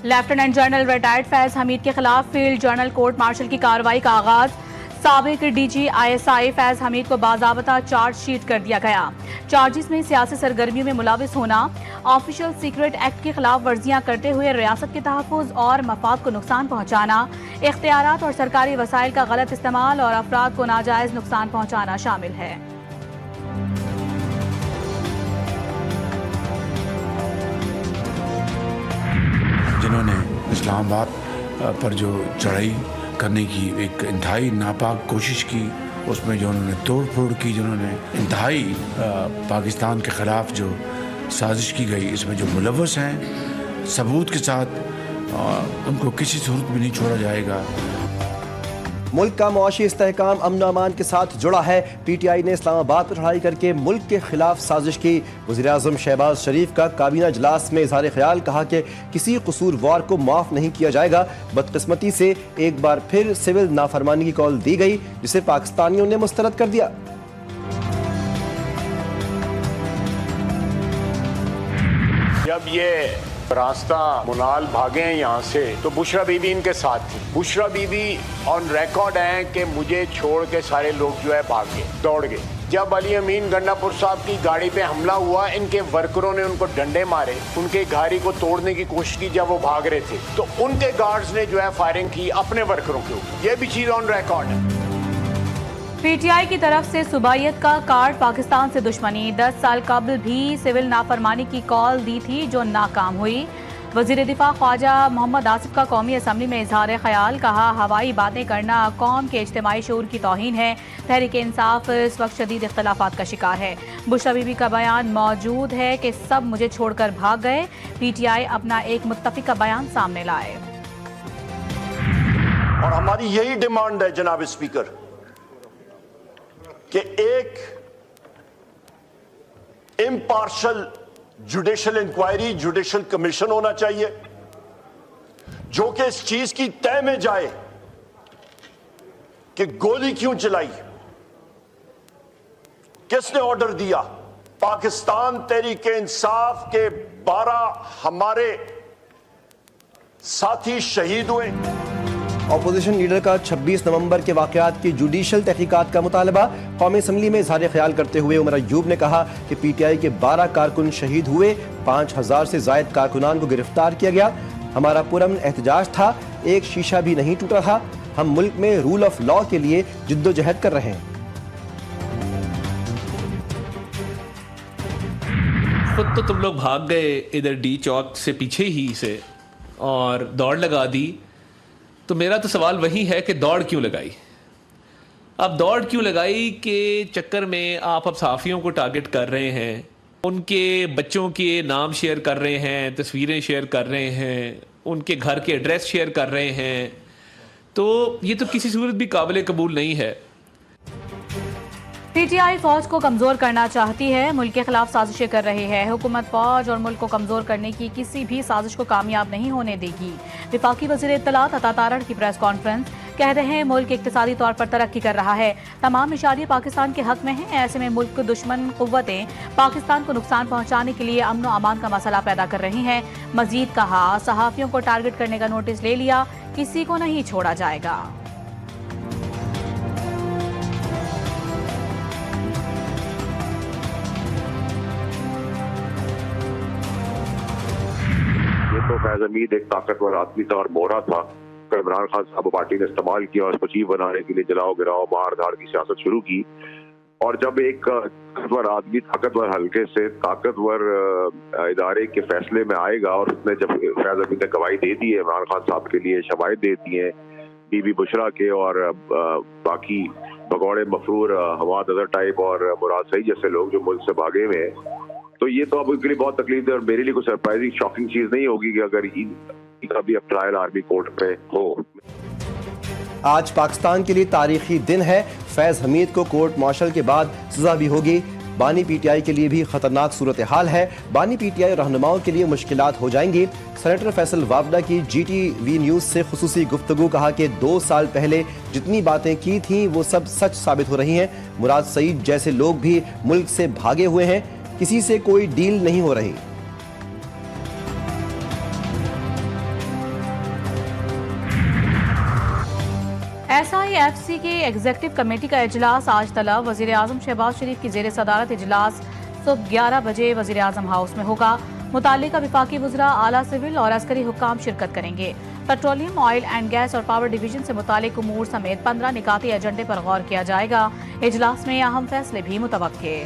Lieutenant general retired Faiz Hamid के खिलाफ field general court martial की कार्रवाई का आगाज। साबिक डीजी ISI फैज हमीद को बाज़ाबता चार्जशीट कर दिया गया। चार्जिस में सियासी सरगर्मियों में मुलविस होना, ऑफिशियल सीक्रेट एक्ट की खिलाफ वर्जियां करते हुए रियासत के तहफ़्फ़ुज़ और मफाद को नुकसान पहुँचाना, इख्तियारात और सरकारी वसाइल का गलत इस्तेमाल और अफराद को नाजायज़ नुकसान पहुँचाना शामिल है। जिन्होंने इस्लामाबाद पर जो चढ़ाई करने की एक इंतहाई नापाक कोशिश की, उसमें जो उन्होंने तोड़ फोड़ की, जिन्होंने इंतहाई पाकिस्तान के ख़िलाफ़ जो साजिश की गई, इसमें जो मुलव्वस हैं सबूत के साथ, उनको किसी सूरत में नहीं छोड़ा जाएगा। मुल्क का मुआशी इस्तेहकाम अमन अमान के साथ जुड़ा है। PTI ने इस्लामाबाद पर चढ़ाई करके मुल्क के खिलाफ साजिश की। वज़ीर-ए-आज़म शहबाज शरीफ का काबीना इजलास में इज़हार ख्याल, कहा कि किसी कसूरवार को माफ़ नहीं किया जाएगा। बदकिस्मती से एक बार फिर सिविल नाफरमानी की कॉल दी गई, जिसे पाकिस्तानियों ने मुस्तरद कर दिया। जब ये रास्ता मुनाल भागे हैं यहाँ से, तो बुशरा बीबी इनके साथ थी। बुशरा बीबी ऑन रिकॉर्ड है कि मुझे छोड़ के सारे लोग जो है भाग गए, दौड़ गए। जब अली अमीन गंडापुर साहब की गाड़ी पे हमला हुआ, इनके वर्करों ने उनको डंडे मारे, उनके गाड़ी को तोड़ने की कोशिश की जब वो भाग रहे थे, तो उनके गार्ड्स ने जो है फायरिंग की अपने वर्करों के ऊपर। ये भी चीज ऑन रिकॉर्ड है। PTI की तरफ से सुबाइयत का कार्ड, पाकिस्तान से दुश्मनी। 10 साल कबल भी सिविल नाफरमानी की कॉल दी थी जो नाकाम हुई। वजीर दिफा ख्वाजा मोहम्मद आसिफ का कौमी असम्बली में इजहार ख्याल, कहा हवाई बातें करना कौम के इज्तिमाई शऊर की तौहीन है। तहरीक इंसाफ इस वक्त शदीद इख्तलाफात का शिकार है। बुशरा बीबी का बयान मौजूद है कि सब मुझे छोड़कर भाग गए। PTI अपना एक मुत्तफिका बयान सामने लाए। और हमारी यही डिमांड है जनाब स्पीकर कि एक impartial judicial inquiry, judicial commission होना चाहिए जो कि इस चीज की तय में जाए कि गोली क्यों चलाई, किसने ऑर्डर दिया। पाकिस्तान तहरीक इंसाफ के 12 हमारे साथी शहीद हुए। अपोजिशन लीडर का 26 नवंबर के वाकयात की जुडिशल तहकीकात का मुतालबा। कौमी असम्बली में इजहार ख्याल करते हुए उमर अय्यूब ने कहा कि PTI के 12 कारकुन शहीद हुए, 5000 से जायद कारकुनान को गिरफ्तार किया गया। हमारा पुरअमन एहतजाज था, एक शीशा भी नहीं टूटा था। हम मुल्क में रूल ऑफ लॉ के लिए जिद्दोजहद कर रहे हैं। खुद तो तुम लोग भाग गए इधर D चौक से पीछे ही से और दौड़ लगा दी, तो मेरा तो सवाल वही है कि दौड़ क्यों लगाई। अब दौड़ क्यों लगाई के चक्कर में आप अब सहाफ़ियों को टारगेट कर रहे हैं, उनके बच्चों के नाम शेयर कर रहे हैं, तस्वीरें शेयर कर रहे हैं, उनके घर के एड्रेस शेयर कर रहे हैं, तो ये तो किसी सूरत भी काबिल कबूल नहीं है। PTI फौज को कमजोर करना चाहती है, मुल्क के खिलाफ साजिशें कर रही है। हुकूमत फौज और मुल्क को कमजोर करने की किसी भी साजिश को कामयाब नहीं होने देगी। वफाकी वज़ीर इत्तलात अता तारड़ की प्रेस कॉन्फ्रेंस, कह रहे हैं मुल्क इक्तिसादी तौर पर तरक्की कर रहा है, तमाम इशारे पाकिस्तान के हक में हैं। ऐसे में मुल्क दुश्मन कुव्वतें पाकिस्तान को नुकसान पहुँचाने के लिए अमन अमान का मसला पैदा कर रही हैं। मजीद कहा, सहाफ़ियों को टारगेट करने का नोटिस ले लिया, किसी को नहीं छोड़ा जाएगा। तो फैज हमीद एक ताकतवर आदमी था और मोहरा था। इमरान खान साहब पार्टी ने इस्तेमाल किया और उसको चीफ बनाने के लिए जलाओ गिराओ मार धाड़ की सियासत शुरू की। और जब एक ताकतवर आदमी ताकतवर हल्के से ताकतवर इदारे के फैसले में आएगा और उसने जब फैज हमीद ने गवाही दे दी है इमरान खान साहब के लिए, शवाहिद दे दी है बीबी बुशरा के और बाकी भगौड़े मफरूर हवाद अजहर टाइप और मुराद सईद जैसे लोग जो मुल्क से भागे हुए हैं, तो ये तो अब उनके लिए बहुत तकलीफ है। और मेरे लिए कोई सरप्राइजिंग शॉकिंग चीज नहीं होगी कि अगर इनका भी अब ट्रायल आर्मी कोर्ट पे हो। आज पाकिस्तान के लिए तारीखी दिन है। फैज हमीद को कोर्ट मार्शल के बाद सजा भी होगी। बानी PTI के लिए भी खतरनाक सूरत हाल है। बानी PTI रहनुमाओं के लिए मुश्किलात हो जाएंगी। सेनेटर फैसल वावडा की GTV न्यूज से खुसूसी गुफ्तगू, कहा कि 2 साल पहले जितनी बातें की थी वो सब सच साबित हो रही हैं। मुराद सईद जैसे लोग भी मुल्क से भागे हुए हैं, किसी से कोई डील नहीं हो रही। SIFC की एग्जीक्यूटिव कमेटी का इजलास आज तलब। वजीर आजम शहबाज शरीफ की जेर सदारत इजलास सुबह 11 बजे वजीर आजम हाउस में होगा। मुताल्लिका विफाकी वज़रा, आला सिविल और अस्करी हुक्काम शिरकत करेंगे। पेट्रोलियम, ऑयल एंड गैस और पावर डिवीजन से मुताल्लिक उमूर समेत 15 निकाती एजेंडे पर गौर किया जाएगा। इजलास में अहम फैसले भी मुतवक्के।